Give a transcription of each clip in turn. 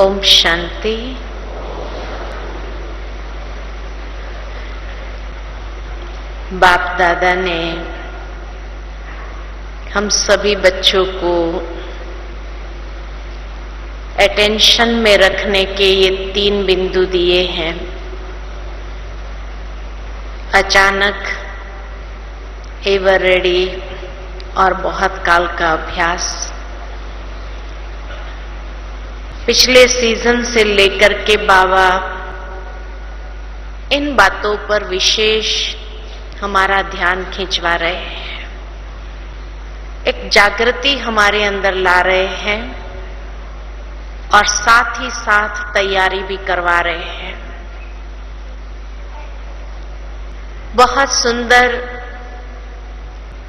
ओम शांति। बाप दादा ने हम सभी बच्चों को अटेंशन में रखने के ये 3 बिंदु दिए हैं। अचानक, एवर रेडी और बहुत काल का अभ्यास। पिछले सीजन से लेकर के बाबा इन बातों पर विशेष हमारा ध्यान खिंचवा रहे हैं, एक जागृति हमारे अंदर ला रहे हैं और साथ ही साथ तैयारी भी करवा रहे हैं। बहुत सुंदर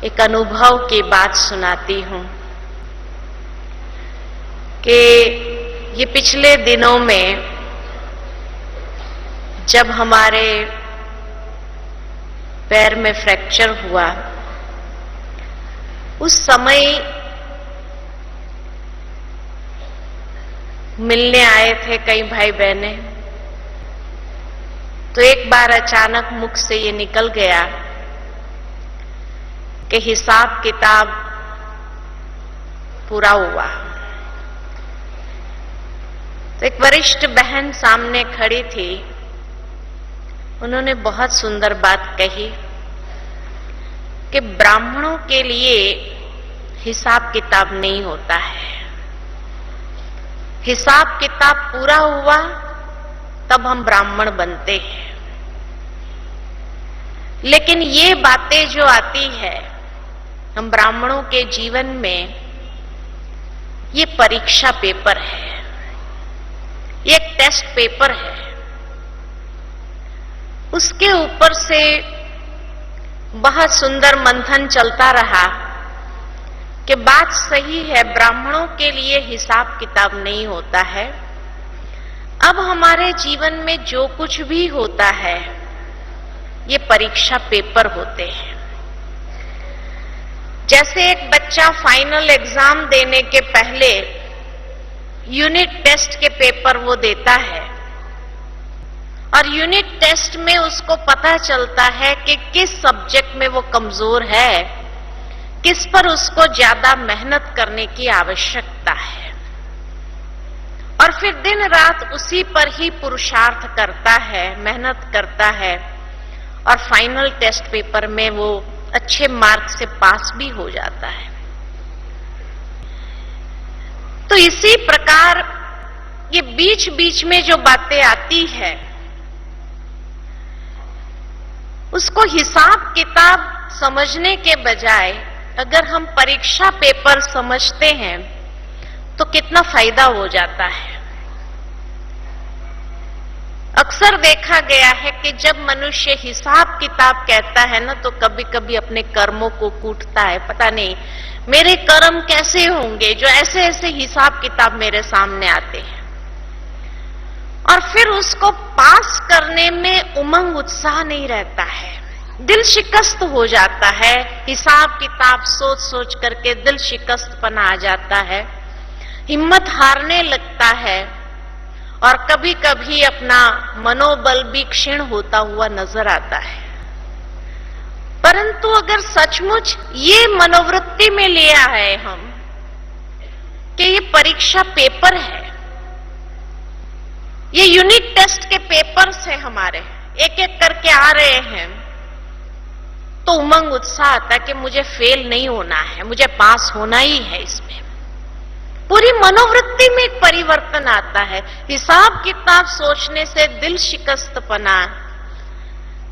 एक अनुभव की बात सुनाती हूं कि ये पिछले दिनों में जब हमारे पैर में फ्रैक्चर हुआ, उस समय मिलने आए थे कई भाई बहने। तो एक बार अचानक मुख से ये निकल गया कि हिसाब किताब पूरा हुआ। तो एक वरिष्ठ बहन सामने खड़ी थी, उन्होंने बहुत सुंदर बात कही कि ब्राह्मणों के लिए हिसाब किताब नहीं होता है। हिसाब किताब पूरा हुआ तब हम ब्राह्मण बनते हैं। लेकिन ये बातें जो आती है हम ब्राह्मणों के जीवन में, ये परीक्षा पेपर है, ये एक टेस्ट पेपर है। उसके ऊपर से बहुत सुंदर मंथन चलता रहा कि बात सही है, ब्राह्मणों के लिए हिसाब किताब नहीं होता है। अब हमारे जीवन में जो कुछ भी होता है ये परीक्षा पेपर होते हैं। जैसे एक बच्चा फाइनल एग्जाम देने के पहले यूनिट टेस्ट के पेपर वो देता है और यूनिट टेस्ट में उसको पता चलता है कि किस सब्जेक्ट में वो कमजोर है, किस पर उसको ज्यादा मेहनत करने की आवश्यकता है, और फिर दिन रात उसी पर ही पुरुषार्थ करता है, मेहनत करता है और फाइनल टेस्ट पेपर में वो अच्छे मार्क से पास भी हो जाता है। तो इसी प्रकार ये बीच बीच में जो बातें आती है उसको हिसाब किताब समझने के बजाय अगर हम परीक्षा पेपर समझते हैं तो कितना फायदा हो जाता है। अक्सर देखा गया है कि जब मनुष्य हिसाब किताब कहता है ना, तो कभी कभी अपने कर्मों को कूटता है। पता नहीं मेरे कर्म कैसे होंगे जो ऐसे ऐसे हिसाब किताब मेरे सामने आते हैं, और फिर उसको पास करने में उमंग उत्साह नहीं रहता है, दिल शिकस्त हो जाता है। हिसाब किताब सोच सोच करके दिल शिकस्तपना आ जाता है, हिम्मत हारने लगता है और कभी कभी अपना मनोबल भी क्षीण होता हुआ नजर आता है। परंतु अगर सचमुच ये मनोवृत्ति में लिया है हम कि ये परीक्षा पेपर है, ये यूनिट टेस्ट के पेपर्स हैं, हमारे एक एक करके आ रहे हैं, तो उमंग उत्साह आता है कि मुझे फेल नहीं होना है, मुझे पास होना ही है। इसमें पूरी मनोवृत्ति में एक परिवर्तन आता है। हिसाब किताब सोचने से दिल शिकस्तपना,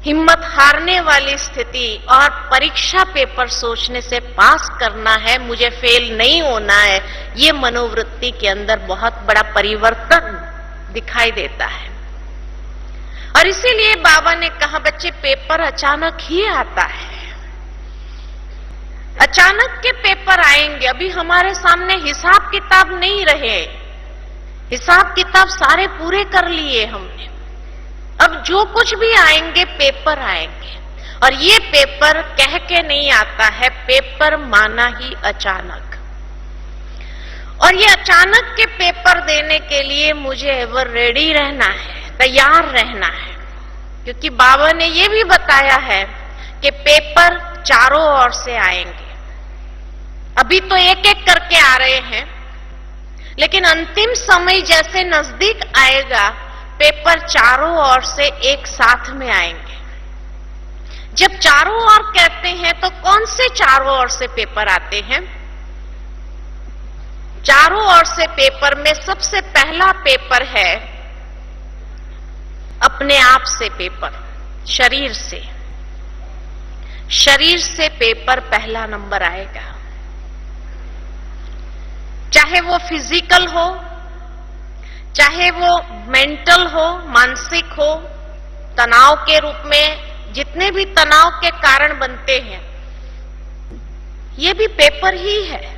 हिम्मत हारने वाली स्थिति, और परीक्षा पेपर सोचने से पास करना है, मुझे फेल नहीं होना है, ये मनोवृत्ति के अंदर बहुत बड़ा परिवर्तन दिखाई देता है। और इसीलिए बाबा ने कहा बच्चे पेपर अचानक ही आता है, अचानक के पेपर आएंगे। अभी हमारे सामने हिसाब किताब नहीं रहे, हिसाब किताब सारे पूरे कर लिए हमने। अब जो कुछ भी आएंगे पेपर आएंगे, और ये पेपर कह के नहीं आता है, पेपर माना ही अचानक। और ये अचानक के पेपर देने के लिए मुझे एवर रेडी रहना है, तैयार रहना है, क्योंकि बाबा ने ये भी बताया है कि पेपर चारों ओर से आएंगे। अभी तो एक एक करके आ रहे हैं, लेकिन अंतिम समय जैसे नजदीक आएगा, पेपर चारों ओर से एक साथ में आएंगे। जब चारों ओर कहते हैं तो कौन से चारों ओर से पेपर आते हैं? चारों ओर से पेपर में सबसे पहला पेपर है अपने आप से पेपर, शरीर से। शरीर से पेपर पहला नंबर आएगा, चाहे वो फिजिकल हो, चाहे वो मेंटल हो, मानसिक हो, तनाव के रूप में जितने भी तनाव के कारण बनते हैं, ये भी पेपर ही है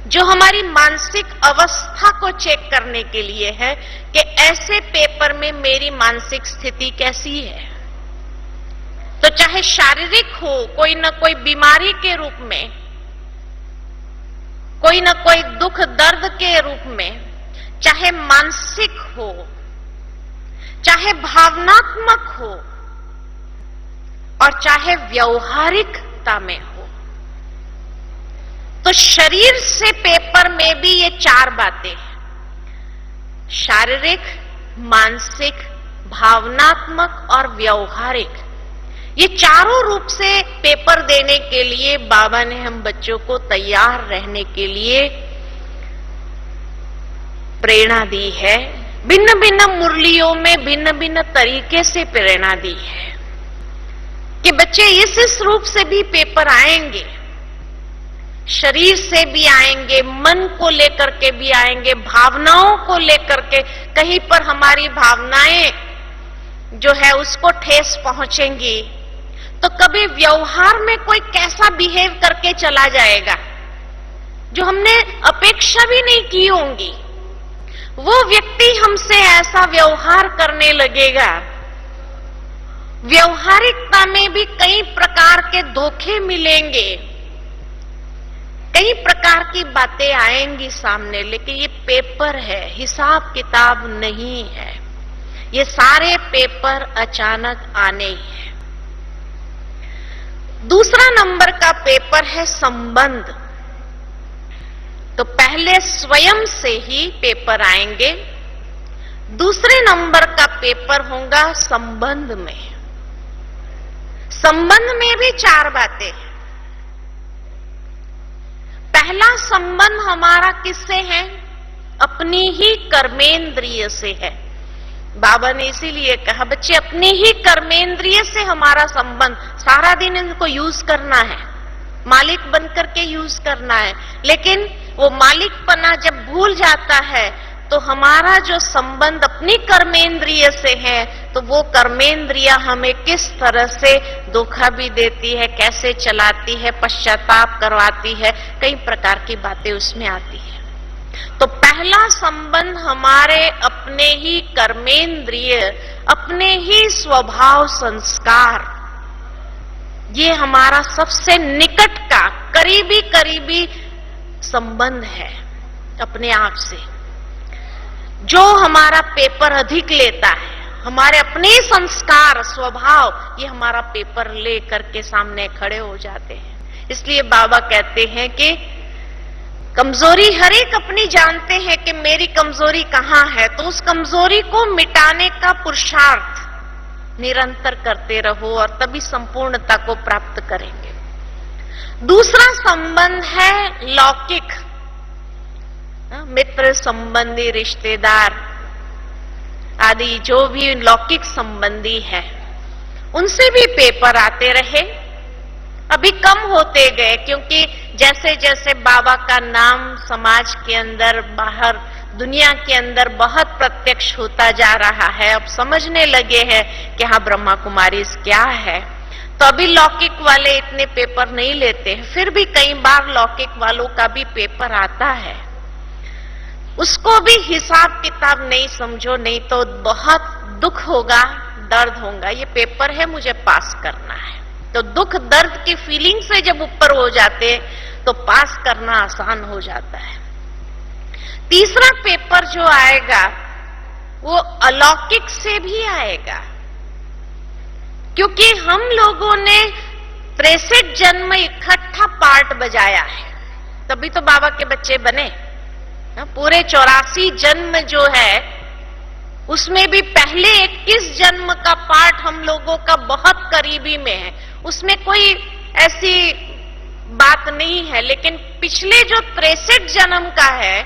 जो हमारी मानसिक अवस्था को चेक करने के लिए है कि ऐसे पेपर में मेरी मानसिक स्थिति कैसी है। तो चाहे शारीरिक हो, कोई न कोई बीमारी के रूप में, कोई न कोई दुख दर्द के रूप में, चाहे मानसिक हो, चाहे भावनात्मक हो, और चाहे व्यवहारिकता में हो, तो शरीर से पेपर में भी ये चार बातें हैं, शारीरिक, मानसिक, भावनात्मक और व्यवहारिक। ये चारों रूप से पेपर देने के लिए बाबा ने हम बच्चों को तैयार रहने के लिए प्रेरणा दी है। भिन्न भिन्न मुरलियों में भिन्न भिन्न तरीके से प्रेरणा दी है कि बच्चे इस रूप से भी पेपर आएंगे, शरीर से भी आएंगे, मन को लेकर के भी आएंगे, भावनाओं को लेकर के। कहीं पर हमारी भावनाएं जो है उसको ठेस पहुंचेंगी, तो कभी व्यवहार में कोई कैसा बिहेव करके चला जाएगा जो हमने अपेक्षा भी नहीं की होंगी, वो व्यक्ति हमसे ऐसा व्यवहार करने लगेगा। व्यवहारिकता में भी कई प्रकार के धोखे मिलेंगे, कई प्रकार की बातें आएंगी सामने, लेकिन ये पेपर है, हिसाब किताब नहीं है। ये सारे पेपर अचानक आने ही है। दूसरा नंबर का पेपर है संबंध। तो पहले स्वयं से ही पेपर आएंगे, दूसरे नंबर का पेपर होगा संबंध में। संबंध में भी चार बातें हैं। पहला संबंध हमारा किससे है? अपनी ही कर्मेंद्रिय से है। बाबा ने इसीलिए कहा बच्चे अपनी ही कर्मेंद्रिय से हमारा संबंध, सारा दिन इनको यूज करना है, मालिक बनकर के यूज करना है। लेकिन वो मालिकपना जब भूल जाता है तो हमारा जो संबंध अपनी कर्मेंद्रिय से है, तो वो कर्मेंद्रिय हमें किस तरह से धोखा भी देती है, कैसे चलाती है, पश्चाताप करवाती है, कई प्रकार की बातें उसमें आती है। तो पहला संबंध हमारे अपने ही कर्मेंद्रिय, अपने ही स्वभाव संस्कार, ये हमारा सबसे निकट का करीबी करीबी संबंध है अपने आप से। जो हमारा पेपर अधिक लेता है, हमारे अपने संस्कार स्वभाव, ये हमारा पेपर ले करके सामने खड़े हो जाते हैं। इसलिए बाबा कहते हैं कि कमजोरी हर एक अपनी जानते हैं कि मेरी कमजोरी कहाँ है, तो उस कमजोरी को मिटाने का पुरुषार्थ निरंतर करते रहो और तभी संपूर्णता को प्राप्त करेंगे। दूसरा संबंध है लौकिक, मित्र संबंधी, रिश्तेदार आदि जो भी लौकिक संबंधी है, उनसे भी पेपर आते रहे। अभी कम होते गए, क्योंकि जैसे जैसे बाबा का नाम समाज के अंदर, बाहर दुनिया के अंदर बहुत प्रत्यक्ष होता जा रहा है, अब समझने लगे हैं कि हाँ ब्रह्मा कुमारी क्या है, तो अभी लौकिक वाले इतने पेपर नहीं लेते हैं। फिर भी कई बार लौकिक वालों का भी पेपर आता है, उसको भी हिसाब किताब नहीं समझो, नहीं तो बहुत दुख होगा, दर्द होगा। ये पेपर है, मुझे पास करना है। तो दुख दर्द की फीलिंग से जब ऊपर हो जाते तो पास करना आसान हो जाता है। तीसरा पेपर जो आएगा वो अलौकिक से भी आएगा, क्योंकि हम लोगों ने 63 जन्म इकट्ठा पार्ट बजाया है, तभी तो बाबा के बच्चे बने। पूरे 84 जन्म जो है उसमें भी पहले 21 जन्म का पार्ट हम लोगों का बहुत करीबी में है, उसमें कोई ऐसी बात नहीं है। लेकिन पिछले जो 63 जन्म का है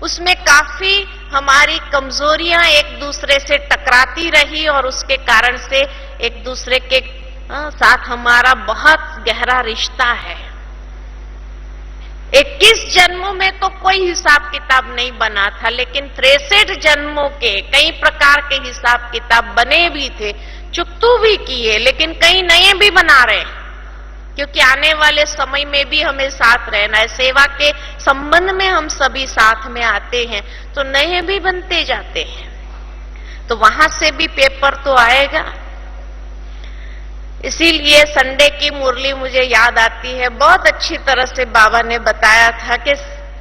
उसमें काफी हमारी कमजोरियां एक दूसरे से टकराती रही और उसके कारण से एक दूसरे के साथ हमारा बहुत गहरा रिश्ता है। 21 जन्मों में तो कोई हिसाब किताब नहीं बना था, लेकिन 63 जन्मों के कई प्रकार के हिसाब किताब बने भी थे, चुकतू भी किए, लेकिन कई नए भी बना रहे हैं, क्योंकि आने वाले समय में भी हमें साथ रहना है। सेवा के संबंध में हम सभी साथ में आते हैं तो नए भी बनते जाते हैं, तो वहां से भी पेपर तो आएगा। इसीलिए संडे की मुरली मुझे याद आती है, बहुत अच्छी तरह से बाबा ने बताया था कि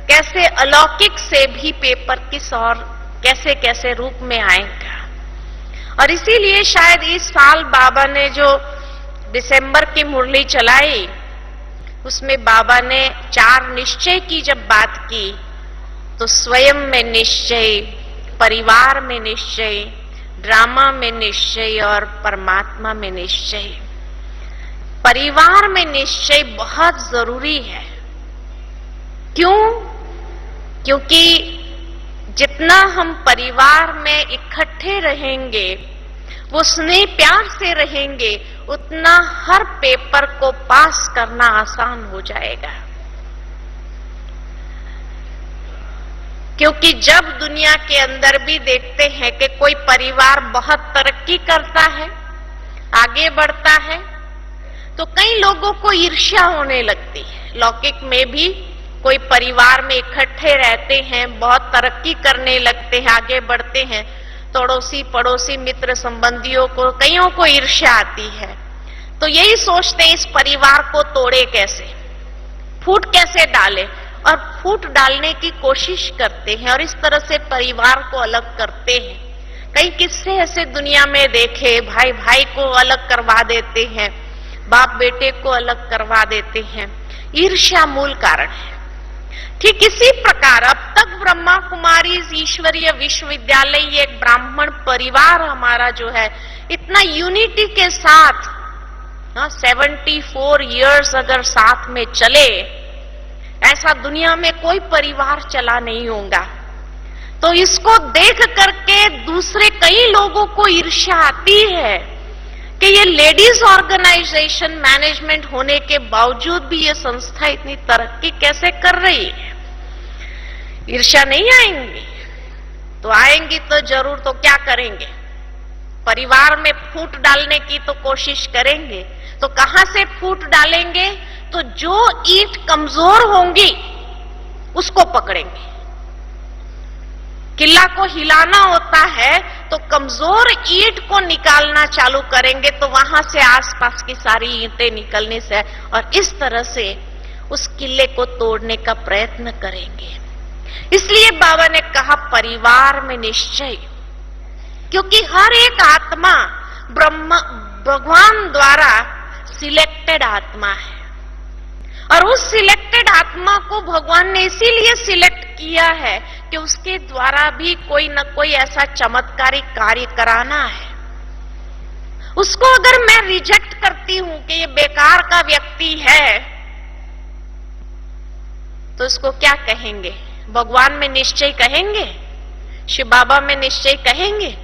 कैसे अलौकिक से भी पेपर किस और कैसे कैसे रूप में आएगा। और इसीलिए शायद इस साल बाबा ने जो दिसंबर की मुरली चलाई उसमें बाबा ने 4 निश्चय की जब बात की, तो स्वयं में निश्चय, परिवार में निश्चय, ड्रामा में निश्चय और परमात्मा में निश्चय। परिवार में निश्चय बहुत जरूरी है। क्यों? क्योंकि जितना हम परिवार में इकट्ठे रहेंगे, वो स्नेह प्यार से रहेंगे, उतना हर पेपर को पास करना आसान हो जाएगा। क्योंकि जब दुनिया के अंदर भी देखते हैं कि कोई परिवार बहुत तरक्की करता है, आगे बढ़ता है, तो कई लोगों को ईर्ष्या होने लगती है। लौकिक में भी कोई परिवार में इकट्ठे रहते हैं, बहुत तरक्की करने लगते हैं, आगे बढ़ते हैं, तो अड़ोसी पड़ोसी मित्र संबंधियों को कईयों को ईर्ष्या आती है, तो यही सोचते हैं इस परिवार को तोड़े कैसे, फूट कैसे डाले, और फूट डालने की कोशिश करते हैं और इस तरह से परिवार को अलग करते हैं। कई किस्से ऐसे दुनिया में देखे, भाई भाई को अलग करवा देते हैं, बाप बेटे को अलग करवा देते हैं, ईर्ष्या मूल कारण है। ठीक इसी प्रकार अब तक ब्रह्मा कुमारी ईश्वरीय विश्वविद्यालय, ये एक ब्राह्मण परिवार हमारा जो है, इतना यूनिटी के साथ 74 इयर्स अगर साथ में चले, ऐसा दुनिया में कोई परिवार चला नहीं होगा। तो इसको देख करके दूसरे कई लोगों को ईर्ष्या आती है कि ये लेडीज ऑर्गेनाइजेशन मैनेजमेंट होने के बावजूद भी ये संस्था इतनी तरक्की कैसे कर रही है। ईर्ष्या नहीं आएंगी? तो आएंगी तो जरूर, तो क्या करेंगे? परिवार में फूट डालने की तो कोशिश करेंगे। तो कहां से फूट डालेंगे? तो जो ईंट कमजोर होंगी उसको पकड़ेंगे। किला को हिलाना होता है तो कमजोर ईंट को निकालना चालू करेंगे, तो वहां से आसपास की सारी ईंटें निकलने से, और इस तरह से उस किले को तोड़ने का प्रयत्न करेंगे। इसलिए बाबा ने कहा परिवार में निश्चय, क्योंकि हर एक आत्मा भगवान द्वारा सिलेक्टेड आत्मा है, और उस सिलेक्टेड आत्मा को भगवान ने इसीलिए सिलेक्ट किया है कि उसके द्वारा भी कोई न कोई ऐसा चमत्कारिक कार्य कराना है। उसको अगर मैं रिजेक्ट करती हूं कि ये बेकार का व्यक्ति है, तो उसको क्या कहेंगे? भगवान में निश्चय कहेंगे? शिव बाबा में निश्चय कहेंगे?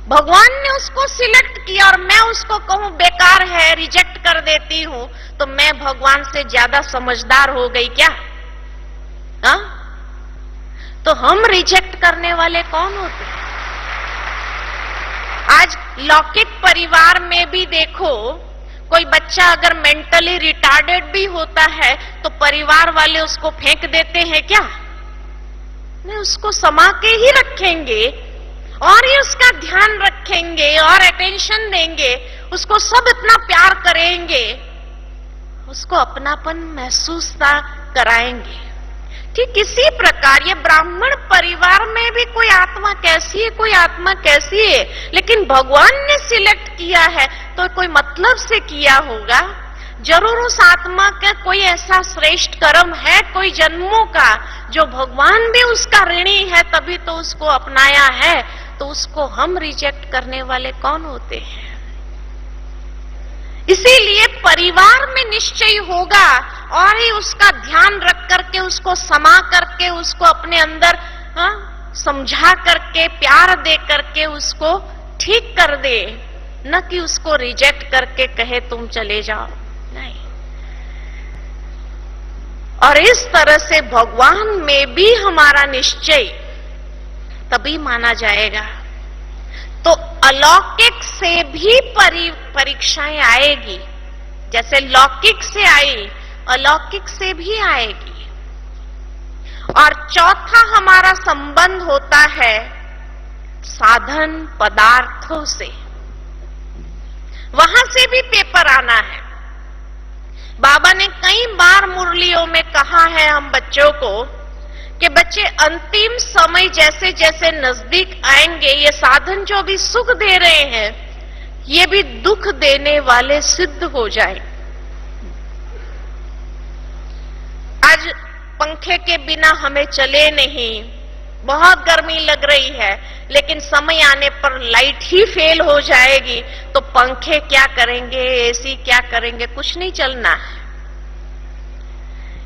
भगवान ने उसको सिलेक्ट किया और मैं उसको कहूं बेकार है, रिजेक्ट कर देती हूं, तो मैं भगवान से ज्यादा समझदार हो गई क्या? हा? तो हम रिजेक्ट करने वाले कौन होते हैं? आज लौकिक परिवार में भी देखो, कोई बच्चा अगर मेंटली रिटार्डेड भी होता है तो परिवार वाले उसको फेंक देते हैं क्या? नहीं, उसको समा के ही रखेंगे और ही उसका ध्यान रखेंगे और अटेंशन देंगे, उसको सब इतना प्यार करेंगे, उसको अपनापन महसूस कराएंगे। ठीक इसी प्रकार ये ब्राह्मण परिवार में भी कोई आत्मा कैसी है, कोई आत्मा कैसी है, लेकिन भगवान ने सिलेक्ट किया है तो कोई मतलब से किया होगा। जरूर उस आत्मा का कोई ऐसा श्रेष्ठ कर्म है, कोई जन्मों का, जो भगवान भी उसका ऋणी है, तभी तो उसको अपनाया है। तो उसको हम रिजेक्ट करने वाले कौन होते हैं? इसीलिए परिवार में निश्चय होगा और ही उसका ध्यान रख करके, उसको समा करके, उसको अपने अंदर समझा करके, प्यार दे करके उसको ठीक कर दे, न कि उसको रिजेक्ट करके कहे तुम चले जाओ। नहीं। और इस तरह से भगवान में भी हमारा निश्चय तभी माना जाएगा। तो अलौकिक से भी परीक्षाएं आएगी, जैसे लौकिक से आई, अलौकिक से भी आएगी। और चौथा हमारा संबंध होता है साधन पदार्थों से। वहां से भी पेपर आना है। बाबा ने कई बार मुरलियों में कहा है हम बच्चों को कि बच्चे अंतिम समय जैसे जैसे नजदीक आएंगे, ये साधन जो भी सुख दे रहे हैं, ये भी दुख देने वाले सिद्ध हो जाए। आज पंखे के बिना हमें चले नहीं, बहुत गर्मी लग रही है, लेकिन समय आने पर लाइट ही फेल हो जाएगी, तो पंखे क्या करेंगे, एसी क्या करेंगे, कुछ नहीं चलना है।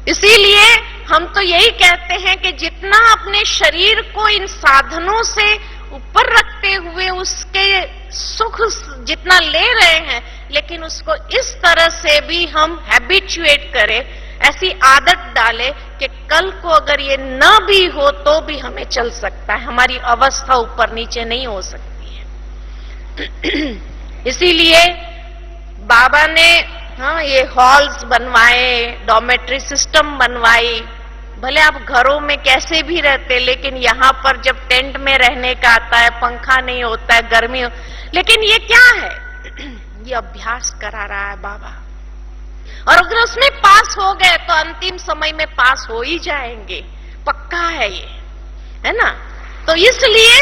इसीलिए हम तो यही कहते हैं कि जितना अपने शरीर को इन साधनों से ऊपर रखते हुए उसके सुख जितना ले रहे हैं, लेकिन उसको इस तरह से भी हम हैबिचुएट करें, ऐसी आदत डालें कि कल को अगर ये न भी हो तो भी हमें चल सकता है, हमारी अवस्था ऊपर नीचे नहीं हो सकती है। इसीलिए बाबा ने ये हॉल्स बनवाए, डॉर्मेट्री सिस्टम बनवाई। भले आप घरों में कैसे भी रहते, लेकिन यहाँ पर जब टेंट में रहने का आता है, पंखा नहीं होता है, गर्मी हो, लेकिन ये क्या है? ये अभ्यास करा रहा है बाबा। और अगर उसमें पास हो गए तो अंतिम समय में पास हो ही जाएंगे, पक्का है ये, है ना? तो इसलिए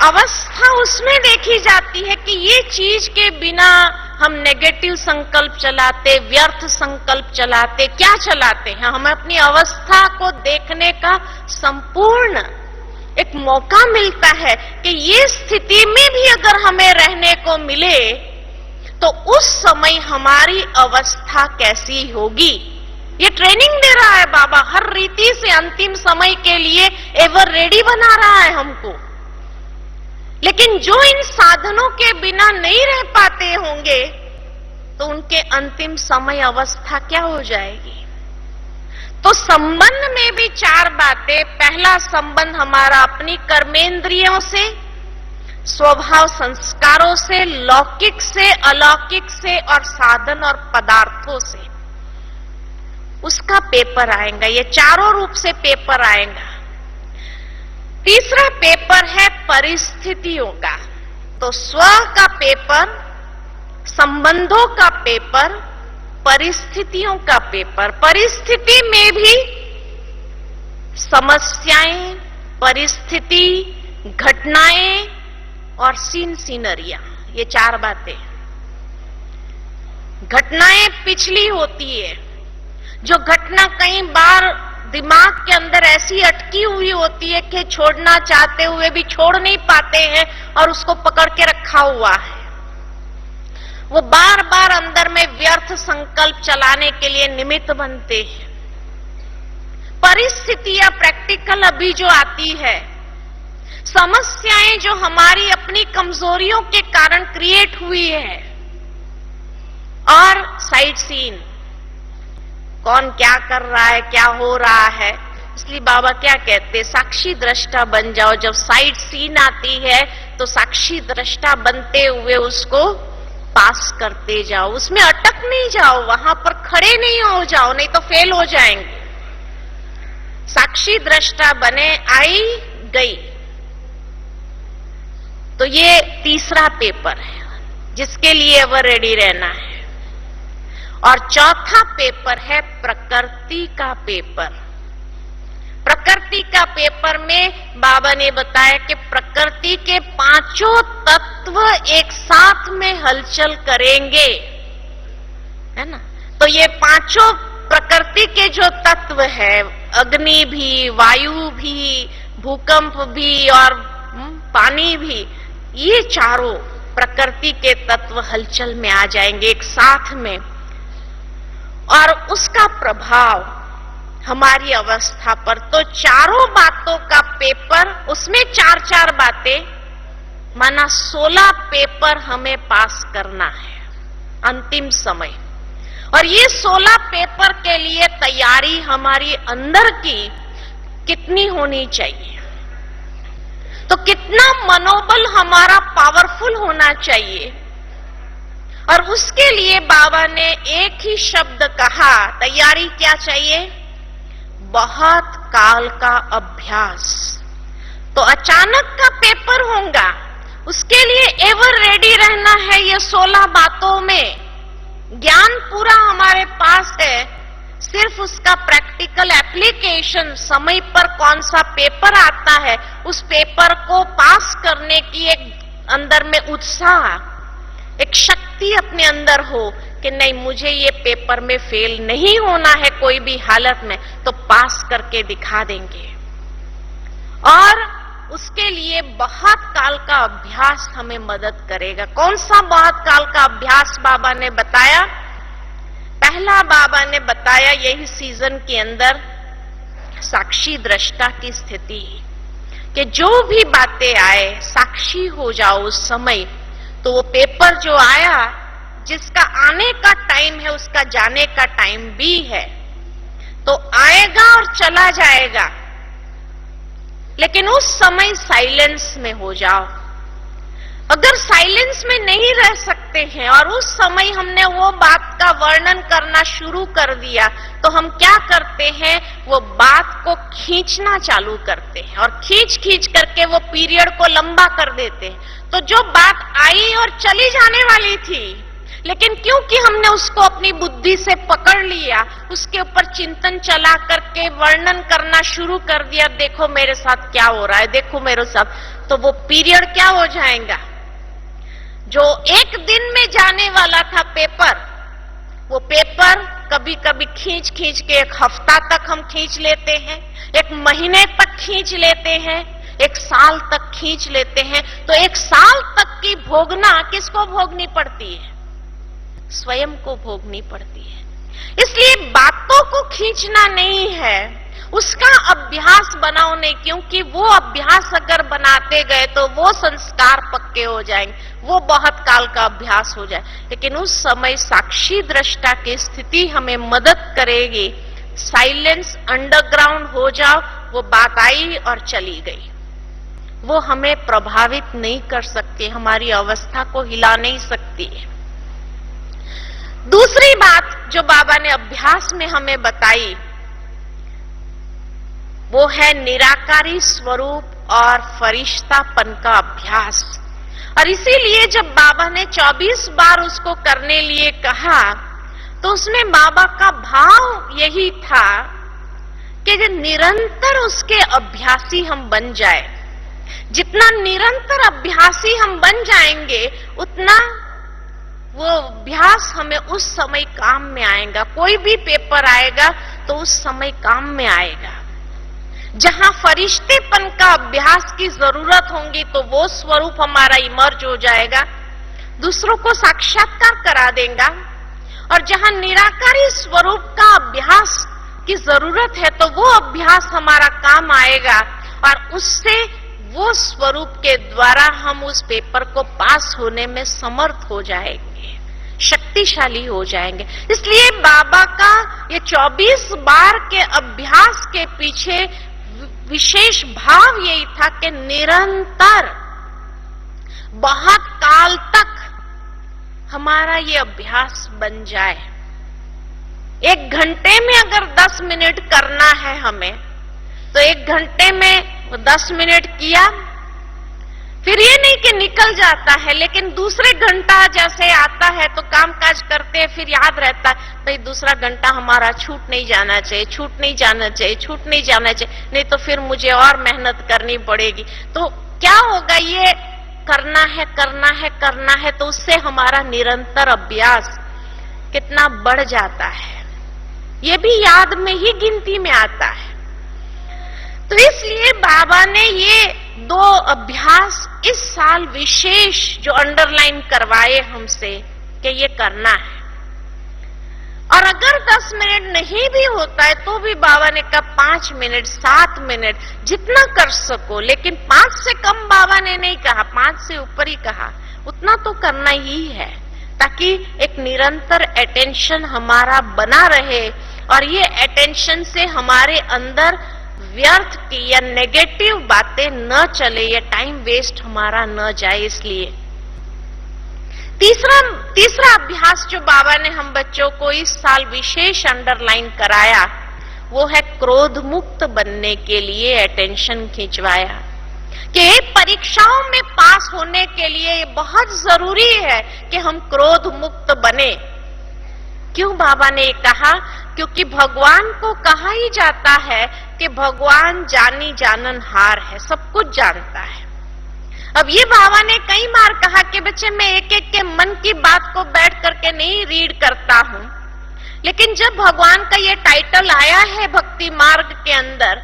अवस्था उसमें देखी जाती है कि ये चीज के बिना हम नेगेटिव संकल्प चलाते, व्यर्थ संकल्प चलाते, क्या चलाते हैं? हमें अपनी अवस्था को देखने का संपूर्ण एक मौका मिलता है कि ये स्थिति में भी अगर हमें रहने को मिले तो उस समय हमारी अवस्था कैसी होगी। ये ट्रेनिंग दे रहा है बाबा, हर रीति से अंतिम समय के लिए एवर रेडी बना रहा है हमको। लेकिन जो इन साधनों के बिना नहीं रह पाते होंगे तो उनके अंतिम समय अवस्था क्या हो जाएगी? तो संबंध में भी चार बातें। पहला संबंध हमारा अपनी कर्मेंद्रियों से, स्वभाव संस्कारों से, लौकिक से, अलौकिक से और साधन और पदार्थों से। उसका पेपर आएगा, ये चारों रूप से पेपर आएगा। तीसरा पेपर है परिस्थितियों का। तो स्व का पेपर, संबंधों का पेपर, परिस्थितियों का पेपर। परिस्थिति में भी समस्याएं, परिस्थिति, घटनाएं और सीनरियां, ये चार बातें। घटनाएं पिछली होती है, जो घटना कई बार दिमाग के अंदर ऐसी अटकी हुई होती है कि छोड़ना चाहते हुए भी छोड़ नहीं पाते हैं और उसको पकड़ के रखा हुआ है। वो बार बार अंदर में व्यर्थ संकल्प चलाने के लिए निमित्त बनते हैं। परिस्थितियां प्रैक्टिकल अभी जो आती है, समस्याएं जो हमारी अपनी कमजोरियों के कारण क्रिएट हुई है, और साइड सीन, कौन क्या कर रहा है, क्या हो रहा है। इसलिए बाबा क्या कहते, साक्षी दृष्टा बन जाओ। जब साइड सीन आती है तो साक्षी दृष्टा बनते हुए उसको पास करते जाओ, उसमें अटक नहीं जाओ, वहां पर खड़े नहीं हो जाओ, नहीं तो फेल हो जाएंगे। साक्षी दृष्टा बने, आई गई। तो ये तीसरा पेपर है जिसके लिए अब रेडी रहना है। और चौथा पेपर है प्रकृति का पेपर। प्रकृति का पेपर में बाबा ने बताया कि प्रकृति के पांचों तत्व एक साथ में हलचल करेंगे, है ना। तो ये पांचों प्रकृति के जो तत्व है, अग्नि भी, वायु भी, भूकंप भी और पानी भी, ये चारों प्रकृति के तत्व हलचल में आ जाएंगे एक साथ में, और उसका प्रभाव हमारी अवस्था पर। तो चारों बातों का पेपर, उसमें 4-4 बातें, माना 16 पेपर हमें पास करना है अंतिम समय। और ये 16 पेपर के लिए तैयारी हमारी अंदर की कितनी होनी चाहिए, तो कितना मनोबल हमारा पावरफुल होना चाहिए। और उसके लिए बाबा ने एक ही शब्द कहा, तैयारी क्या चाहिए? बहुत काल का अभ्यास। तो अचानक का पेपर होगा, उसके लिए एवर रेडी रहना है। ये 16 बातों में ज्ञान पूरा हमारे पास है, सिर्फ उसका प्रैक्टिकल एप्लीकेशन, समय पर कौन सा पेपर आता है, उस पेपर को पास करने की एक अंदर में उत्साह, एक शक्ति अपने अंदर हो कि नहीं, मुझे ये पेपर में फेल नहीं होना है कोई भी हालत में, तो पास करके दिखा देंगे। और उसके लिए बहुत काल का अभ्यास हमें मदद करेगा। कौन सा बहुत काल का अभ्यास बाबा ने बताया? पहला बाबा ने बताया यही सीजन के अंदर साक्षी दृष्टा की स्थिति, कि जो भी बातें आए साक्षी हो जाओ उस समय। तो वो पेपर जो आया, जिसका आने का टाइम है उसका जाने का टाइम भी है, तो आएगा और चला जाएगा, लेकिन उस समय साइलेंस में हो जाओ। अगर साइलेंस में नहीं रह सकते हैं और उस समय हमने वो बात का वर्णन करना शुरू कर दिया, तो हम क्या करते हैं, वो बात को खींचना चालू करते हैं और खींच खींच करके वो पीरियड को लंबा कर देते हैं। तो जो बात आई और चली जाने वाली थी, लेकिन क्योंकि हमने उसको अपनी बुद्धि से पकड़ लिया, उसके ऊपर चिंतन चला करके वर्णन करना शुरू कर दिया, देखो मेरे साथ क्या हो रहा है, देखो मेरे साथ, तो वो पीरियड क्या हो जाएगा, जो एक दिन में जाने वाला था पेपर, वो पेपर कभी कभी खींच खींच के एक हफ्ता तक हम खींच लेते हैं, एक महीने तक खींच लेते हैं, एक साल तक खींच लेते हैं। तो एक साल तक की भोगना किसको भोगनी पड़ती है? स्वयं को भोगनी पड़ती है। इसलिए बातों को खींचना नहीं है, उसका अभ्यास बनाओ नहीं, क्योंकि वो अभ्यास अगर बनाते गए तो वो संस्कार पक्के हो जाएंगे, वो बहुत काल का अभ्यास हो जाए। लेकिन उस समय साक्षी दृष्टा की स्थिति हमें मदद करेगी। साइलेंस, अंडरग्राउंड हो जाओ, वो बात आई और चली गई, वो हमें प्रभावित नहीं कर सकती, हमारी अवस्था को हिला नहीं सकती है। दूसरी बात जो बाबा ने अभ्यास में हमें बताई, वो है निराकारी स्वरूप और फरिश्तापन का अभ्यास। और इसीलिए जब बाबा ने 24 बार उसको करने लिए कहा, तो उसमें बाबा का भाव यही था कि निरंतर उसके अभ्यासी हम बन जाए। जितना निरंतर अभ्यासी हम बन जाएंगे, उतना वो अभ्यास हमें उस समय काम में आएगा। कोई भी पेपर आएगा तो उस समय काम में आएगा। जहां फरिश्तेपन का अभ्यास की जरूरत होगी, तो वो स्वरूप हमारा इमर्ज हो जाएगा, दूसरों को साक्षात्कार करा देगा। और जहां निराकारी स्वरूप का अभ्यास की जरूरत है, तो वो अभ्यास हमारा काम आएगा और उससे वो स्वरूप के द्वारा हम उस पेपर को पास होने में समर्थ हो जाएंगे, शक्तिशाली हो जाएंगे। इसलिए बाबा का ये 24 बार के अभ्यास के पीछे विशेष भाव यही था कि निरंतर बहुत काल तक हमारा ये अभ्यास बन जाए। 1 घंटे में अगर 10 मिनट करना है हमें, तो 1 घंटे में 10 मिनट किया, फिर ये नहीं कि निकल जाता है, लेकिन दूसरे घंटा जैसे आता है तो कामकाज करते करते हैं फिर याद रहता है भाई दूसरा घंटा हमारा छूट नहीं जाना चाहिए, छूट नहीं जाना चाहिए, छूट नहीं जाना चाहिए, नहीं तो फिर मुझे और मेहनत करनी पड़ेगी। तो क्या होगा, ये करना है करना है करना है, तो उससे हमारा निरंतर अभ्यास कितना बढ़ जाता है, ये भी याद में ही गिनती में आता है। तो इसलिए बाबा ने ये 2 अभ्यास इस साल विशेष जो अंडरलाइन करवाए हमसे कि ये करना है। और अगर 10 मिनट नहीं भी होता है तो भी बाबा ने कहा 5 मिनट 7 मिनट जितना कर सको, लेकिन 5 से कम बाबा ने नहीं कहा, 5 से ऊपर ही कहा, उतना तो करना ही है, ताकि एक निरंतर अटेंशन हमारा बना रहे और ये अटेंशन से हमारे अंदर व्यर्थ की या नेगेटिव बातें न चले, ये टाइम वेस्ट हमारा न जाए। इसलिए तीसरा अभ्यास जो बाबा ने हम बच्चों को इस साल विशेष अंडरलाइन कराया वो है क्रोध मुक्त बनने के लिए अटेंशन खिंचवाया कि परीक्षाओं में पास होने के लिए ये बहुत जरूरी है कि हम क्रोध मुक्त बने। क्यों बाबा ने कहा? क्योंकि भगवान को कहा ही जाता है कि भगवान जानी जाननहार है, सब कुछ जानता है। अब ये बाबा ने कई बार कहा कि बच्चे मैं एक एक के मन की बात को बैठ करके नहीं रीड करता हूं, लेकिन जब भगवान का ये टाइटल आया है भक्ति मार्ग के अंदर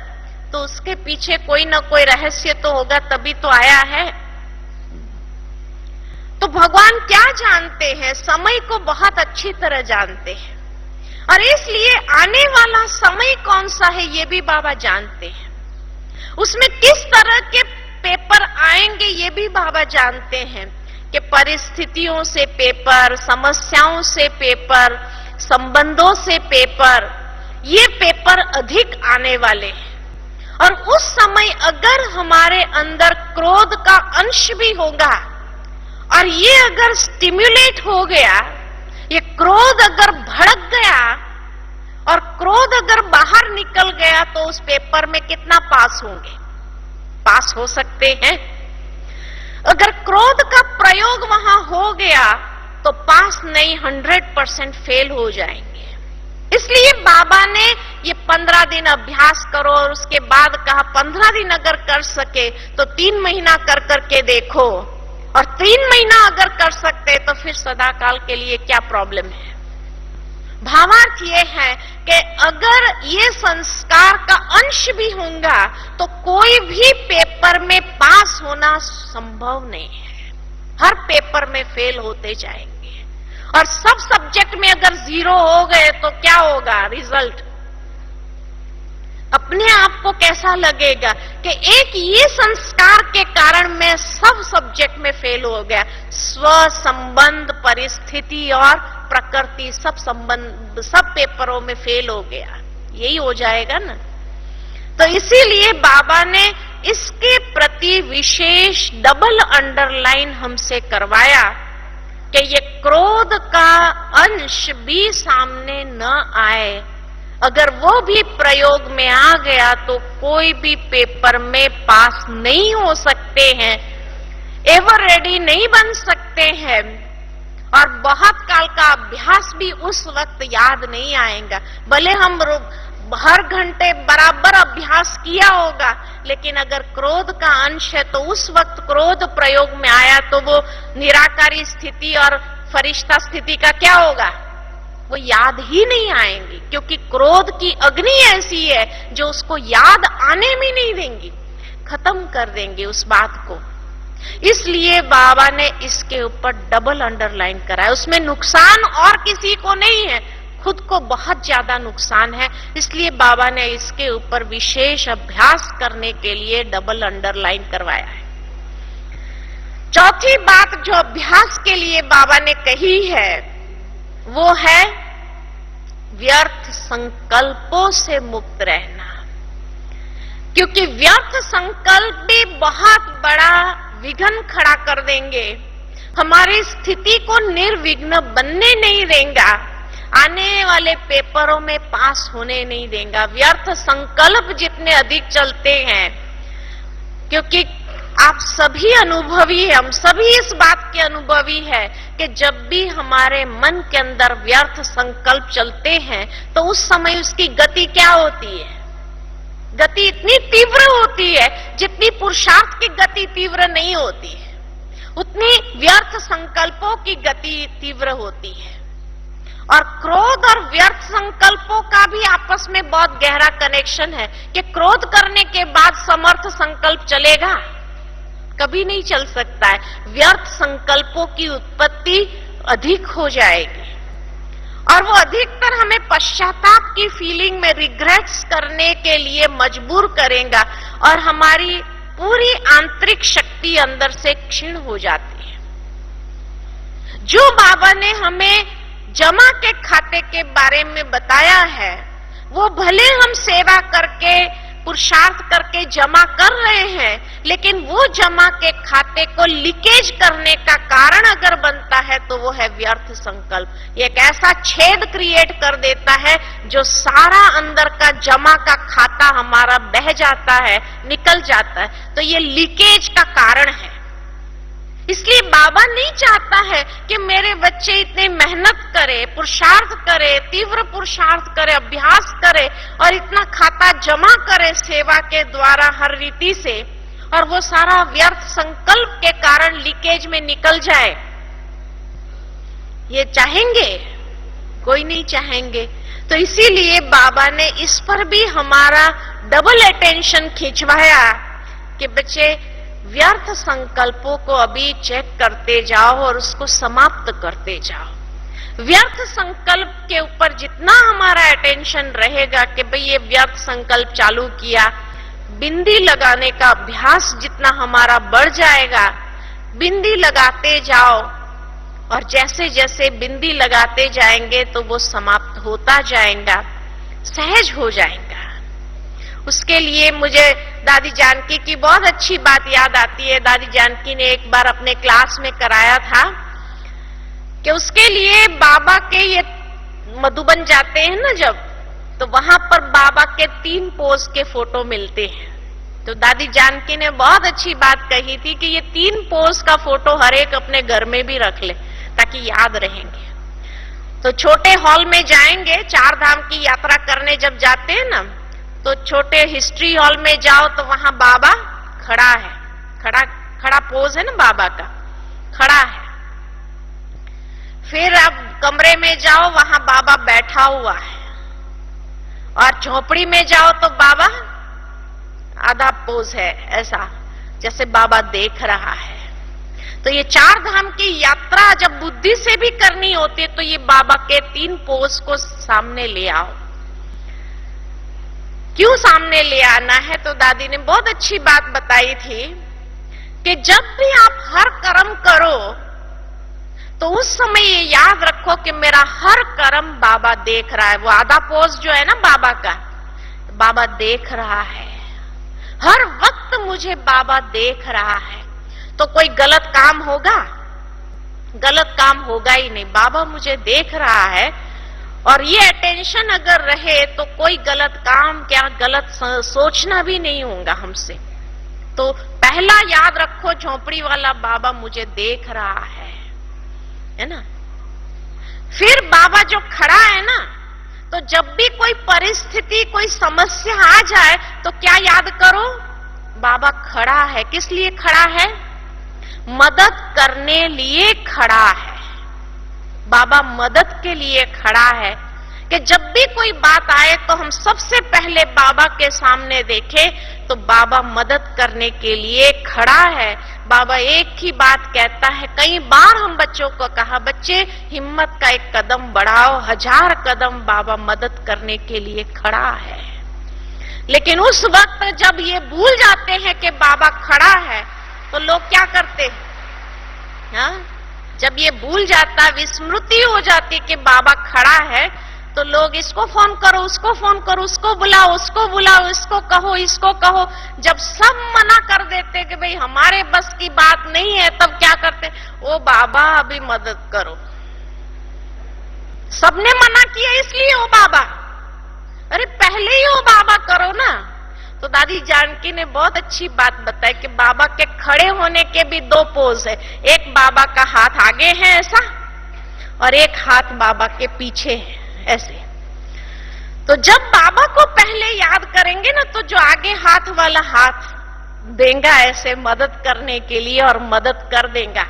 तो उसके पीछे कोई ना कोई रहस्य तो होगा, तभी तो आया है। तो भगवान क्या जानते हैं? समय को बहुत अच्छी तरह जानते हैं और इसलिए आने वाला समय कौन सा है ये भी बाबा जानते हैं, उसमें किस तरह के पेपर आएंगे ये भी बाबा जानते हैं कि परिस्थितियों से पेपर, समस्याओं से पेपर, संबंधों से पेपर, ये पेपर अधिक आने वाले हैं। और उस समय अगर हमारे अंदर क्रोध का अंश भी होगा और ये अगर स्टिम्युलेट हो गया, ये क्रोध अगर भड़क गया और क्रोध अगर बाहर निकल गया तो उस पेपर में कितना पास होंगे? पास हो सकते हैं। अगर क्रोध का प्रयोग वहां हो गया तो पास नहीं 100% फेल हो जाएंगे। इसलिए बाबा ने ये 15 दिन अभ्यास करो और उसके बाद कहा 15 दिन अगर कर सके तो 3 महीना कर करके देखो, और 3 महीना अगर कर सकते तो फिर सदाकाल के लिए क्या प्रॉब्लम है। भावार्थ ये है कि अगर ये संस्कार का अंश भी होगा तो कोई भी पेपर में पास होना संभव नहीं है, हर पेपर में फेल होते जाएंगे। और सब सब्जेक्ट में अगर 0 हो गए तो क्या होगा रिजल्ट? अपने आप को कैसा लगेगा कि एक ये संस्कार के कारण मैं सब सब्जेक्ट में फेल हो गया, स्व संबंध, परिस्थिति और प्रकृति सब संबंध, सब पेपरों में फेल हो गया, यही हो जाएगा ना। तो इसीलिए बाबा ने इसके प्रति विशेष डबल अंडरलाइन हमसे करवाया कि ये क्रोध का अंश भी सामने न आए। अगर वो भी प्रयोग में आ गया तो कोई भी पेपर में पास नहीं हो सकते हैं, एवर रेडी नहीं बन सकते हैं, और बहुत काल का अभ्यास भी उस वक्त याद नहीं आएगा। भले हम हर घंटे बराबर अभ्यास किया होगा, लेकिन अगर क्रोध का अंश है तो उस वक्त क्रोध प्रयोग में आया तो वो निराकारी स्थिति और फरिश्ता स्थिति का क्या होगा? वो याद ही नहीं आएंगी, क्योंकि क्रोध की अग्नि ऐसी है जो उसको याद आने में नहीं देंगी, खत्म कर देंगे उस बात को। इसलिए बाबा ने इसके ऊपर डबल अंडरलाइन करा है। उसमें नुकसान और किसी को नहीं है, खुद को बहुत ज्यादा नुकसान है, इसलिए बाबा ने इसके ऊपर विशेष अभ्यास करने के लिए डबल अंडरलाइन करवाया है। चौथी बात जो अभ्यास के लिए बाबा ने कही है वो है व्यर्थ संकल्पों से मुक्त रहना, क्योंकि व्यर्थ संकल्प भी बहुत बड़ा विघ्न खड़ा कर देंगे, हमारी स्थिति को निर्विघ्न बनने नहीं देगा, आने वाले पेपरों में पास होने नहीं देगा। व्यर्थ संकल्प जितने अधिक चलते हैं, क्योंकि आप सभी अनुभवी है, हम सभी इस बात के अनुभवी है कि जब भी हमारे मन के अंदर व्यर्थ संकल्प चलते हैं तो उस समय उसकी गति क्या होती है? गति इतनी तीव्र होती है जितनी पुरुषार्थ की गति तीव्र नहीं होती है, उतनी व्यर्थ संकल्पों की गति तीव्र होती है। और क्रोध और व्यर्थ संकल्पों का भी आपस में बहुत गहरा कनेक्शन है कि क्रोध करने के बाद समर्थ संकल्प चलेगा? कभी नहीं चल सकता है। व्यर्थ संकल्पों की उत्पत्ति अधिक हो जाएगी और वो अधिकतर हमें पश्चाताप की फीलिंग में रिग्रेट्स करने के लिए मजबूर करेगा और हमारी पूरी आंतरिक शक्ति अंदर से क्षीण हो जाती है। जो बाबा ने हमें जमा के खाते के बारे में बताया है, वो भले हम सेवा करके पुरुषार्थ करके जमा कर रहे हैं, लेकिन वो जमा के खाते को लीकेज करने का कारण अगर बनता है तो वो है व्यर्थ संकल्प। ये एक ऐसा छेद क्रिएट कर देता है जो सारा अंदर का जमा का खाता हमारा बह जाता है, निकल जाता है। तो ये लीकेज का कारण है। इसलिए बाबा नहीं चाहता है कि मेरे बच्चे इतने मेहनत करे, पुरुषार्थ करे, तीव्र पुरुषार्थ करे, अभ्यास करे और इतना खाता जमा करे सेवा के द्वारा हर रीति से, और वो सारा व्यर्थ संकल्प के कारण लीकेज में निकल जाए। ये चाहेंगे? कोई नहीं चाहेंगे। तो इसीलिए बाबा ने इस पर भी हमारा डबल अटेंशन खिंचवाया कि बच्चे व्यर्थ संकल्पों को अभी चेक करते जाओ और उसको समाप्त करते जाओ। व्यर्थ संकल्प के ऊपर जितना हमारा अटेंशन रहेगा कि भाई ये व्यर्थ संकल्प चालू किया, बिंदी लगाने का अभ्यास जितना हमारा बढ़ जाएगा, बिंदी लगाते जाओ और जैसे जैसे बिंदी लगाते जाएंगे तो वो समाप्त होता जाएगा, सहज हो जाएगा। उसके लिए मुझे दादी जानकी की बहुत अच्छी बात याद आती है। दादी जानकी ने एक बार अपने क्लास में कराया था कि उसके लिए बाबा के ये मधुबन जाते हैं ना जब, तो वहां पर बाबा के 3 पोज के फोटो मिलते हैं। तो दादी जानकी ने बहुत अच्छी बात कही थी कि ये 3 पोज का फोटो हर एक अपने घर में भी रख ले ताकि याद रहेंगे। तो छोटे हॉल में जाएंगे, 4 धाम की यात्रा करने जब जाते हैं ना, तो छोटे हिस्ट्री हॉल में जाओ तो वहां बाबा खड़ा है, खड़ा पोज है ना बाबा का, खड़ा है। फिर अब कमरे में जाओ, वहां बाबा बैठा हुआ है, और झोपड़ी में जाओ तो बाबा आधा पोज है, ऐसा जैसे बाबा देख रहा है। तो ये 4 धाम की यात्रा जब बुद्धि से भी करनी होती है तो ये बाबा के 3 पोज को सामने ले आओ। क्यों सामने ले आना है? तो दादी ने बहुत अच्छी बात बताई थी कि जब भी आप हर कर्म करो तो उस समय ये याद रखो कि मेरा हर कर्म बाबा देख रहा है। वो आधा पोज जो है ना बाबा का, बाबा देख रहा है, हर वक्त मुझे बाबा देख रहा है। तो कोई गलत काम होगा? गलत काम होगा ही नहीं, बाबा मुझे देख रहा है। और ये अटेंशन अगर रहे तो कोई गलत काम क्या गलत सोचना भी नहीं होगा हमसे। तो पहला याद रखो, झोपड़ी वाला बाबा मुझे देख रहा है ना। फिर बाबा जो खड़ा है ना, तो जब भी कोई परिस्थिति, कोई समस्या आ जाए तो क्या याद करो? बाबा खड़ा है। किस लिए खड़ा है? मदद करने लिए खड़ा है। बाबा मदद के लिए खड़ा है कि जब भी कोई बात आए तो हम सबसे पहले बाबा के सामने देखें तो बाबा मदद करने के लिए खड़ा है। बाबा एक ही बात कहता है, कई बार हम बच्चों को कहा, बच्चे हिम्मत का एक कदम बढ़ाओ, 1000 कदम बाबा मदद करने के लिए खड़ा है। लेकिन उस वक्त जब ये भूल जाते हैं कि बाबा खड़ा है तो लोग क्या करते हैं? हाँ? जब ये भूल जाता, विस्मृति हो जाती कि बाबा खड़ा है, तो लोग इसको फोन करो, उसको फोन करो, उसको बुलाओ, उसको बुलाओ, इसको कहो, इसको कहो। जब सब मना कर देते कि भाई हमारे बस की बात नहीं है, तब क्या करते? ओ बाबा अभी मदद करो। सबने मना किया इसलिए ओ बाबा, अरे पहले ही ओ बाबा करो ना। तो दादी जानकी ने बहुत अच्छी बात बताई कि बाबा के खड़े होने के भी दो पोज है। एक बाबा का हाथ आगे है ऐसा, और एक हाथ बाबा के पीछे है ऐसे। तो जब बाबा को पहले याद करेंगे ना, तो जो आगे हाथ वाला हाथ देगा ऐसे मदद करने के लिए और मदद कर देगा।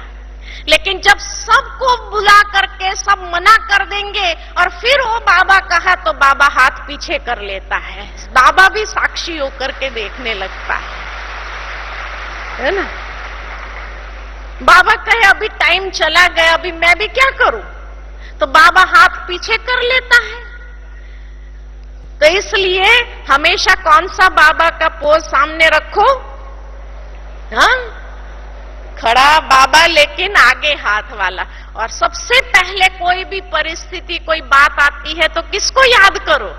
लेकिन जब सबको बुला करके सब मना कर देंगे और फिर वो बाबा कहा, तो बाबा हाथ पीछे कर लेता है। बाबा भी साक्षी होकर के देखने लगता है ना। बाबा कहे अभी टाइम चला गया, अभी मैं भी क्या करूं, तो बाबा हाथ पीछे कर लेता है। तो इसलिए हमेशा कौन सा बाबा का पोज सामने रखो, हाँ, खड़ा बाबा लेकिन आगे हाथ वाला। और सबसे पहले कोई भी परिस्थिति, कोई बात आती है तो किसको याद करो,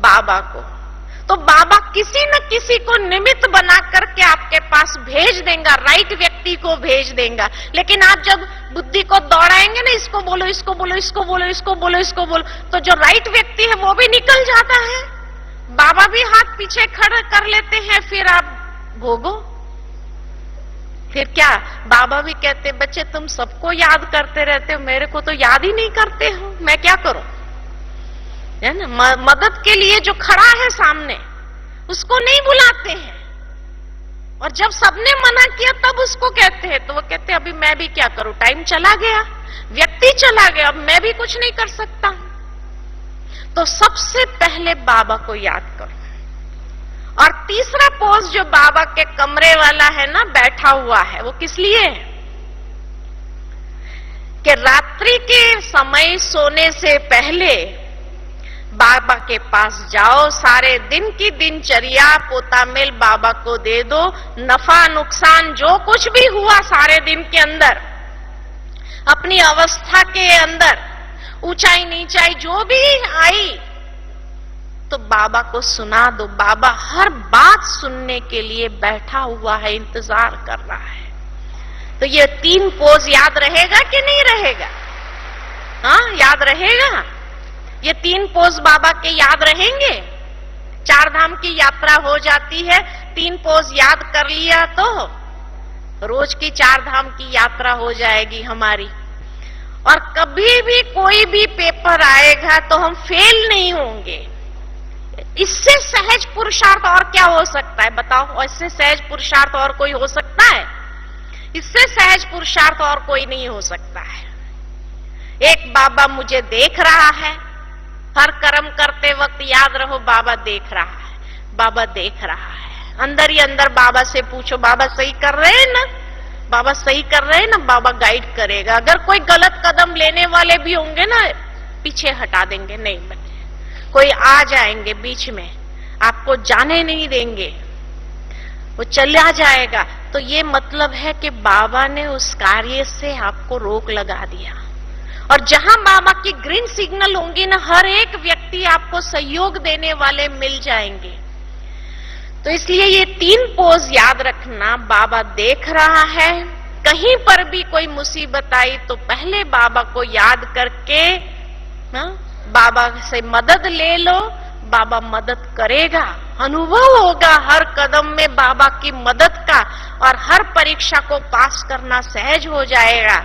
बाबा को। तो बाबा किसी न किसी को निमित्त बना करके आपके पास भेज देगा, राइट व्यक्ति को भेज देगा। लेकिन आप जब बुद्धि को दौड़ाएंगे ना, इसको बोलो, इसको बोलो, इसको बोलो, इसको बोलो, इसको बोलो, तो जो राइट व्यक्ति है वो भी निकल जाता है। बाबा भी हाथ पीछे खड़ा कर लेते हैं, फिर आप भोगो। फिर क्या, बाबा भी कहते बच्चे तुम सबको याद करते रहते हो, मेरे को तो याद ही नहीं करते हो, मैं क्या करूं, है ना। मदद के लिए जो खड़ा है सामने उसको नहीं बुलाते हैं, और जब सबने मना किया तब उसको कहते हैं, तो वो कहते अभी मैं भी क्या करूं, टाइम चला गया, व्यक्ति चला गया, अब मैं भी कुछ नहीं कर सकता। तो सबसे पहले बाबा को याद करो। और तीसरा पोज जो बाबा के कमरे वाला है ना, बैठा हुआ है, वो किस लिए है कि रात्रि के समय सोने से पहले बाबा के पास जाओ, सारे दिन की दिनचर्या पोतामेल बाबा को दे दो, नफा नुकसान जो कुछ भी हुआ सारे दिन के अंदर, अपनी अवस्था के अंदर ऊंचाई नीचाई जो भी आई, तो बाबा को सुना दो। बाबा हर बात सुनने के लिए बैठा हुआ है, इंतजार कर रहा है। तो ये तीन पोज याद रहेगा कि नहीं रहेगा, हाँ याद रहेगा। ये तीन पोज बाबा के याद रहेंगे। 4 धाम की यात्रा हो जाती है, 3 पोज याद कर लिया तो रोज की 4 धाम की यात्रा हो जाएगी हमारी। और कभी भी कोई भी पेपर आएगा तो हम फेल नहीं होंगे। इससे सहज पुरुषार्थ और क्या हो सकता है, बताओ, इससे सहज पुरुषार्थ और कोई हो सकता है? इससे सहज पुरुषार्थ और कोई नहीं हो सकता है। एक बाबा मुझे देख रहा है, हर कर्म करते वक्त याद रहो बाबा देख रहा है, बाबा देख रहा है। अंदर ही अंदर बाबा से पूछो, बाबा सही कर रहे हैं ना, बाबा सही कर रहे हैं ना, बाबा गाइड करेगा। अगर कोई गलत कदम लेने वाले भी होंगे ना, पीछे हटा देंगे, नहीं बने। कोई आ जाएंगे बीच में, आपको जाने नहीं देंगे, वो चला जाएगा। तो ये मतलब है कि बाबा ने उस कार्य से आपको रोक लगा दिया। और जहां बाबा की ग्रीन सिग्नल होंगी ना, हर एक व्यक्ति आपको सहयोग देने वाले मिल जाएंगे। तो इसलिए ये 3 पोज याद रखना। बाबा देख रहा है, कहीं पर भी कोई मुसीबत आई तो पहले बाबा को याद करके बाबा से मदद ले लो, बाबा मदद करेगा। अनुभव होगा हर कदम में बाबा की मदद का, और हर परीक्षा को पास करना सहज हो जाएगा।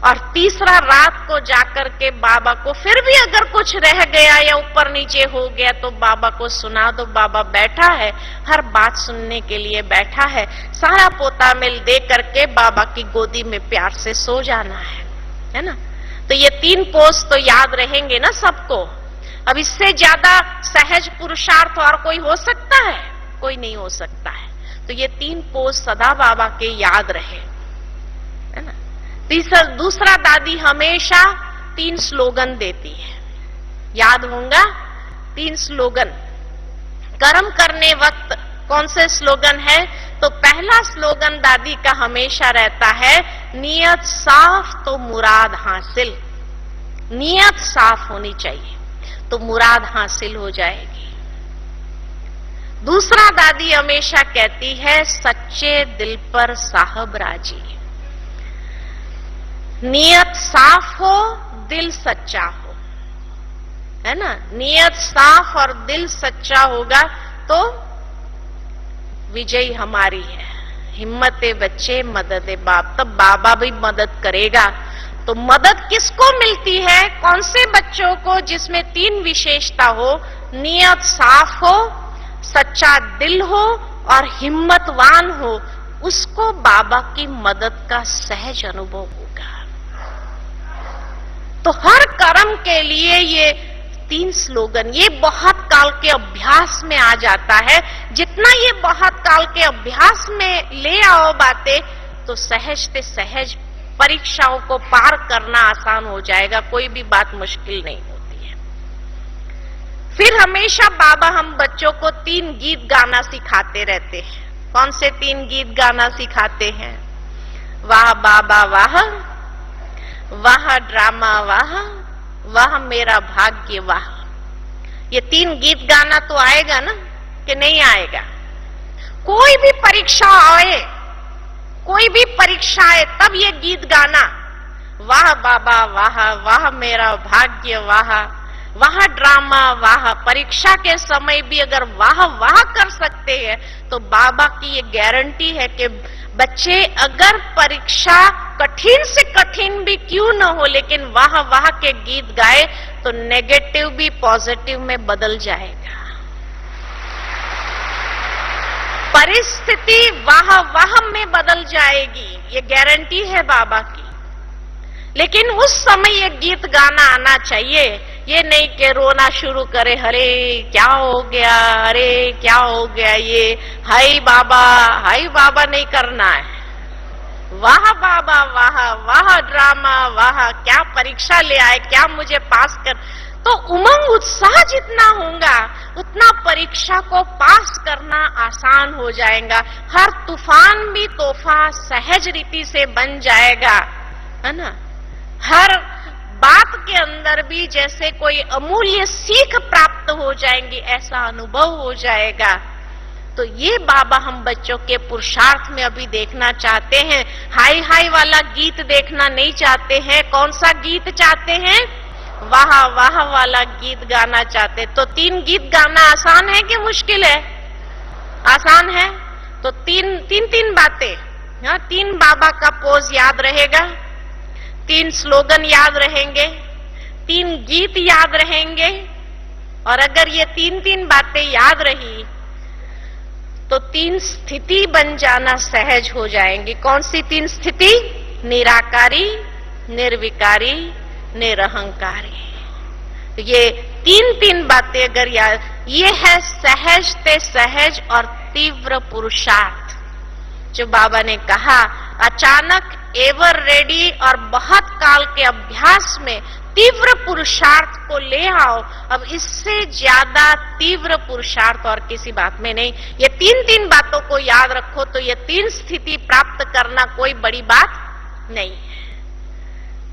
और तीसरा, रात को जाकर के बाबा को फिर भी अगर कुछ रह गया या ऊपर नीचे हो गया तो बाबा को सुना दो, बाबा बैठा है, हर बात सुनने के लिए बैठा है। सारा पोतामेल दे करके बाबा की गोदी में प्यार से सो जाना है ना। तो ये 3 पोज तो याद रहेंगे ना सबको। अब इससे ज्यादा सहज पुरुषार्थ और कोई हो सकता है? कोई नहीं हो सकता है। तो ये 3 पोज सदा बाबा के याद रहे, है ना। दूसरा, दादी हमेशा 3 स्लोगन देती है, याद होगा 3 स्लोगन। कर्म करने वक्त कौन से स्लोगन है? तो पहला स्लोगन दादी का हमेशा रहता है, नियत साफ तो मुराद हासिल। नियत साफ होनी चाहिए तो मुराद हासिल हो जाएगी। दूसरा, दादी हमेशा कहती है, सच्चे दिल पर साहब राजी। नियत साफ हो, दिल सच्चा हो, है ना। नियत साफ और दिल सच्चा होगा तो विजयी हमारी है। हिम्मत बच्चे मदद बाप, तब बाबा भी मदद करेगा। तो मदद किसको मिलती है? कौन से बच्चों को? जिसमें 3 विशेषता हो, नियत साफ हो, सच्चा दिल हो और हिम्मतवान हो, उसको बाबा की मदद का सहज अनुभव होगा। तो हर कर्म के लिए ये 3 स्लोगन, ये बहुत काल के अभ्यास में आ जाता है। जितना ये बहुत काल के अभ्यास में ले आओ बातें, तो सहज से सहज परीक्षाओं को पार करना आसान हो जाएगा। कोई भी बात मुश्किल नहीं होती है। फिर हमेशा बाबा हम बच्चों को 3 गीत गाना सिखाते रहते हैं। कौन से 3 गीत गाना सिखाते हैं? वाह बाबा वाह, वाह ड्रामा वाह, वाह मेरा भाग्य वाह। ये 3 गीत गाना तो आएगा ना, कि नहीं आएगा? कोई भी परीक्षा आए, कोई भी परीक्षा आए, तब ये गीत गाना, वाह बाबा वाह, वाह मेरा भाग्य वाह, वाह ड्रामा वाह। परीक्षा के समय भी अगर वाह वाह कर सकते हैं, तो बाबा की ये गारंटी है कि बच्चे अगर परीक्षा कठिन से कठिन भी क्यों न हो, लेकिन वाह वाह के गीत गाए तो नेगेटिव भी पॉजिटिव में बदल जाएगा। परिस्थिति वाह वाह में बदल जाएगी, ये गारंटी है बाबा की। लेकिन उस समय ये गीत गाना आना चाहिए। ये नहीं कि रोना शुरू करे, अरे क्या हो गया, अरे क्या हो गया, ये हाय बाबा नहीं करना है। वाह बाबा वाह, वाह ड्रामा वाह, क्या परीक्षा ले आए, क्या मुझे पास कर। तो उमंग उत्साह जितना होगा, उतना परीक्षा को पास करना आसान हो जाएगा। हर तूफान भी तोहफा सहज रीति से बन जाएगा, है ना। हर बात के अंदर भी जैसे कोई अमूल्य सीख प्राप्त हो जाएंगी, ऐसा अनुभव हो जाएगा। तो ये बाबा हम बच्चों के पुरुषार्थ में अभी देखना चाहते हैं। हाय हाय वाला गीत देखना नहीं चाहते हैं। कौन सा गीत चाहते हैं? वाह वाह वाला गीत गाना चाहते। तो 3 गीत गाना आसान है कि मुश्किल है? आसान है। तो तीन बातें, 3 बाबा का पोज याद रहेगा, 3 स्लोगन याद रहेंगे, 3 गीत याद रहेंगे। और अगर ये 3 बातें याद रही तो 3 स्थिति बन जाना सहज हो जाएंगी। कौन सी 3 स्थिति? निराकारी, निर्विकारी, निरहंकारी। तो ये 3 बातें अगर याद, ये है सहज ते सहज और तीव्र पुरुषार्थ। जो बाबा ने कहा, अचानक एवर रेडी और बहुत काल के अभ्यास में तीव्र पुरुषार्थ को ले आओ। अब इससे ज्यादा तीव्र पुरुषार्थ और किसी बात में नहीं। ये 3 बातों को याद रखो, तो ये 3 स्थिति प्राप्त करना कोई बड़ी बात नहीं है।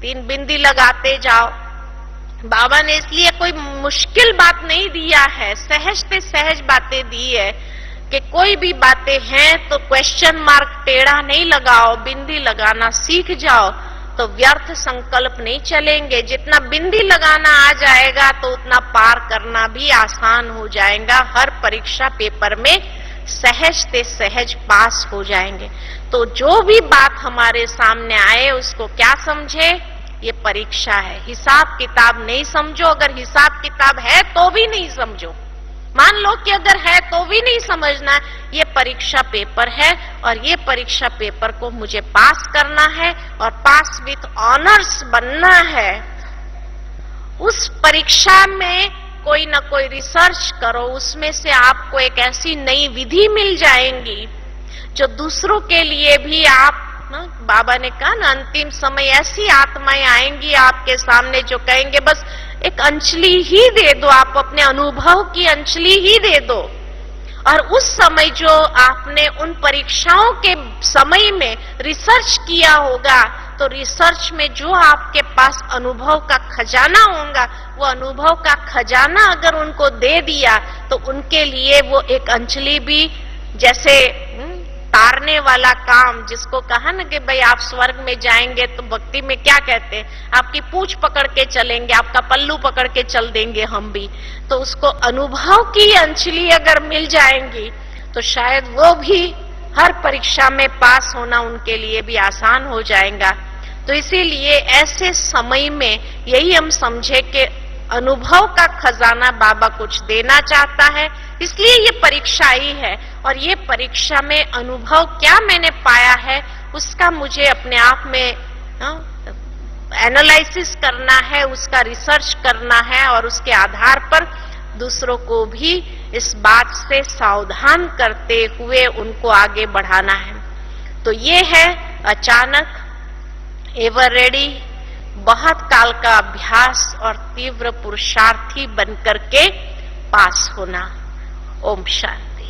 3 बिंदी लगाते जाओ। बाबा ने इसलिए कोई मुश्किल बात नहीं दिया है, सहज से सहज बातें दी है कि कोई भी बातें हैं तो क्वेश्चन मार्क टेढ़ा नहीं लगाओ, बिंदी लगाना सीख जाओ, तो व्यर्थ संकल्प नहीं चलेंगे। जितना बिंदी लगाना आ जाएगा तो उतना पार करना भी आसान हो जाएगा। हर परीक्षा पेपर में सहज से सहज पास हो जाएंगे। तो जो भी बात हमारे सामने आए उसको क्या समझे? ये परीक्षा है। हिसाब किताब नहीं समझो। अगर हिसाब किताब है तो भी नहीं समझो। मान लो कि अगर है तो भी नहीं समझना। ये परीक्षा पेपर है और ये परीक्षा पेपर को मुझे पास करना है और पास विथ ऑनर्स बनना है। उस परीक्षा में कोई ना कोई रिसर्च करो, उसमें से आपको एक ऐसी नई विधि मिल जाएंगी जो दूसरों के लिए भी आप ना, बाबा ने कहा ना, अंतिम समय ऐसी आत्माएं आएंगी आपके सामने जो कहेंगे बस एक अंजलि ही दे दो, आप अपने अनुभव की अंजलि ही दे दो। और उस समय जो आपने उन परीक्षाओं के समय में रिसर्च किया होगा, तो रिसर्च में जो आपके पास अनुभव का खजाना होगा, वो अनुभव का खजाना अगर उनको दे दिया तो उनके लिए वो एक अंजलि भी जैसे तारने वाला काम, जिसको कहा ना कि भाई आप स्वर्ग में जाएंगे तो भक्ति में क्या कहते हैं, आपकी पूंछ पकड़ के चलेंगे, आपका पल्लू पकड़ के चल देंगे हम भी, तो उसको अनुभव की अंजलि अगर मिल जाएंगी तो शायद वो भी हर परीक्षा में पास होना उनके लिए भी आसान हो जाएगा। तो इसीलिए ऐसे समय में यही हम समझे कि अनुभव का खजाना बाबा कुछ देना चाहता है, इसलिए ये परीक्षा ही है। और ये परीक्षा में अनुभव क्या मैंने पाया है उसका मुझे अपने आप में एनालिसिस करना है, उसका रिसर्च करना है और उसके आधार पर दूसरों को भी इस बात से सावधान करते हुए उनको आगे बढ़ाना है। तो ये है अचानक, एवर रेडी, बहुत काल का अभ्यास और तीव्र पुरुषार्थी बनकर के पास होना। ओम शांति।